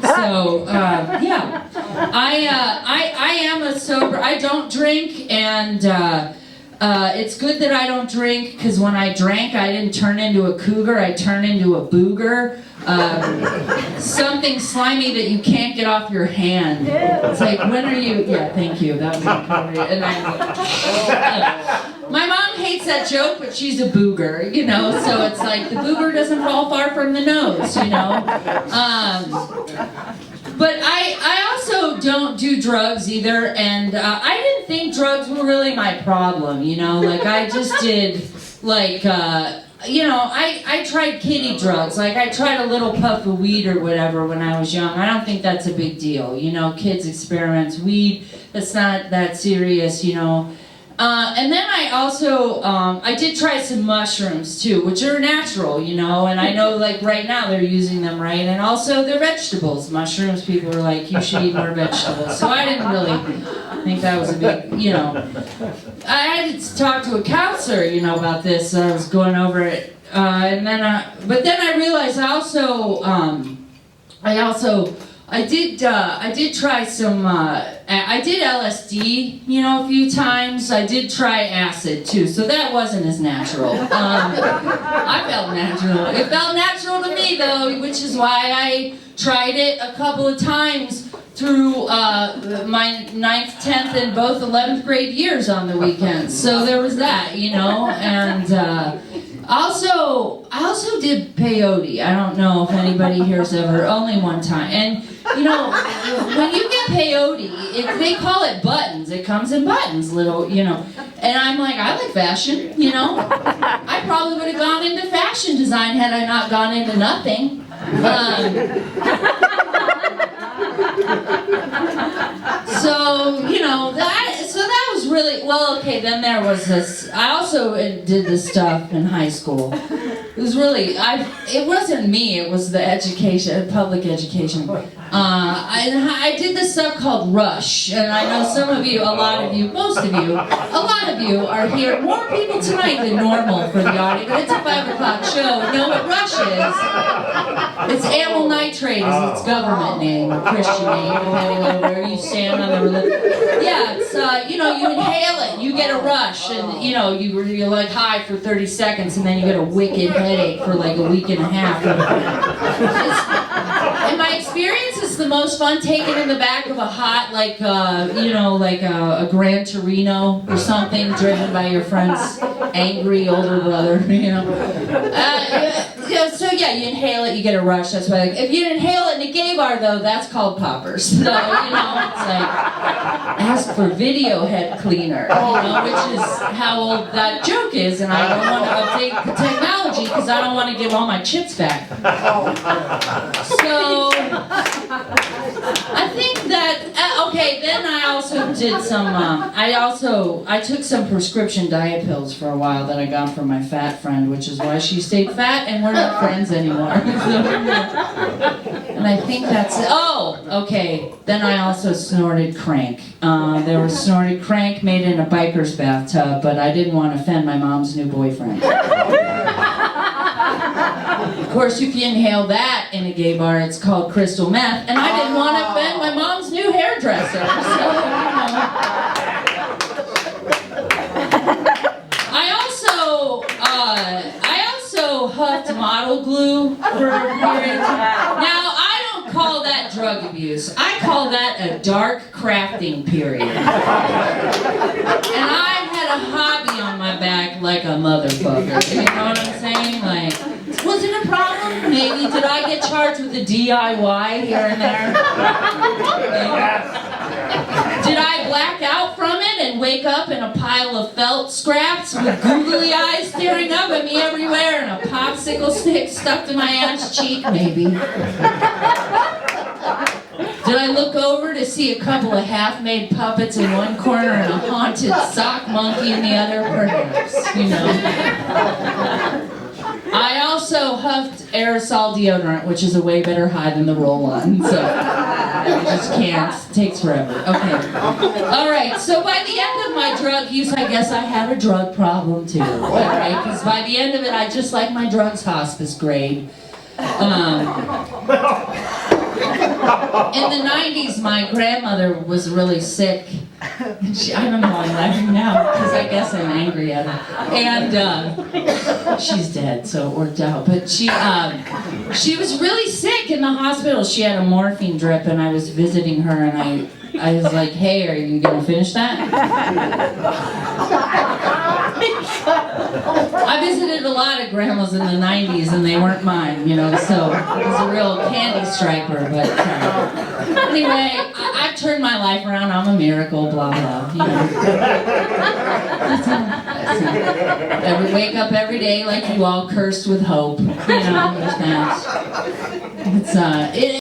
So, yeah. I am a sober, I don't drink, and it's good that I don't drink, because when I drank, I didn't turn into a cougar, I turned into a booger. Something slimy that you can't get off your hand. It's like, when are you, yeah, thank you, that was appropriate. And my mom hates that joke, but she's a booger, you know, so it's like, the booger doesn't fall far from the nose, you know. But I also don't do drugs either, and I didn't think drugs were really my problem, you know, like I just did, like, you know, I tried kiddie drugs, like I tried a little puff of weed or whatever when I was young. I don't think that's a big deal, you know, kids experiments, weed, that's not that serious, you know. And then I also, I did try some mushrooms too, which are natural, you know, and I know like right now they're using them right, and also they're vegetables. Mushrooms, people are like, you should eat more vegetables. So I didn't really think that was a big, you know. I had to talk to a counselor, you know, about this. I was going over it, and then, but then I realized I did try some, I did LSD, you know, a few times. I did try acid too, so that wasn't as natural. I felt natural. It felt natural to me though, which is why I tried it a couple of times through my 9th, 10th, and both 11th grade years on the weekends. So there was that, you know, and I also did peyote. I don't know if anybody here's ever, only one time. And you know, when you get peyote, they call it buttons. It comes in buttons, little, you know. And I'm like, I like fashion, you know. I probably would have gone into fashion design had I not gone into nothing. So, you know, that was really, well, okay, then there was this, I also did this stuff in high school. It was really, it wasn't me, it was the education, public education. I did this stuff called Rush, and I know some of you, a lot of you, most of you, a lot of you are here, more people tonight than normal for the audience, but it's a 5 o'clock show. You know what Rush is? It's amyl nitrate is its government name, or Christian name, depending on where you stand on the religion. Yeah, it's, you know, you inhale it, you get a rush, and, you know, you're like high for 30 seconds, and then you get a wicked headache for like a week and a half. In my experience, it's the most fun taken in the back of a hot, like, you know, like a Gran Torino or something, driven by your friend's angry older brother, you know. So yeah, you inhale it, you get a rush. That's why. Like, if you inhale it in a gay bar, though, that's called poppers. So you know, it's like ask for video head cleaner, you know, which is how old that joke is, and I don't want to update the technology because I don't want to give all my chips back. So I think that okay. Then I also did some. I took some prescription diet pills for a while that I got from my fat friend, which is why she stayed fat, and we're not friends anymore. And I think that's it. Oh, okay. Then I also snorted crank. There was snorted crank made in a biker's bathtub, but I didn't want to offend my mom's new boyfriend. Of course, if you inhale that in a gay bar, it's called crystal meth, and I didn't want to offend my mom's new hairdresser. So, you know. I also huffed model glue for a period. Now, I don't call that drug abuse. I call that a dark crafting period. And I had a hobby on my back like a motherfucker. You know what I'm saying? Like, was it a problem? Maybe. Did I get charged with a DIY here and there? Did I black out from it and wake up in a pile of felt scraps with googly eyes staring up at me everywhere and a popsicle stick stuck to my ass cheek? Maybe. Did I look over to see a couple of half-made puppets in one corner and a haunted sock monkey in the other? Perhaps, you know. I also huffed aerosol deodorant, which is a way better high than the roll-on, so you just can't. It takes forever. Okay. All right, so by the end of my drug use, I guess I had a drug problem too. All right, because by the end of it, I just like my drugs hospice grade. In the 90s, my grandmother was really sick. I don't know, I'm laughing now because I guess I'm angry at her. And she's dead, so it worked out. But she was really sick in the hospital. She had a morphine drip, and I was visiting her, and I was like, hey, are you going to finish that? I visited a lot of grandmas in the 90s, and they weren't mine, you know, so it was a real candy striper, but anyway, I've turned my life around. I'm a miracle, blah, blah, you know. I wake up every day like you all, cursed with hope, you know, there's that. It's,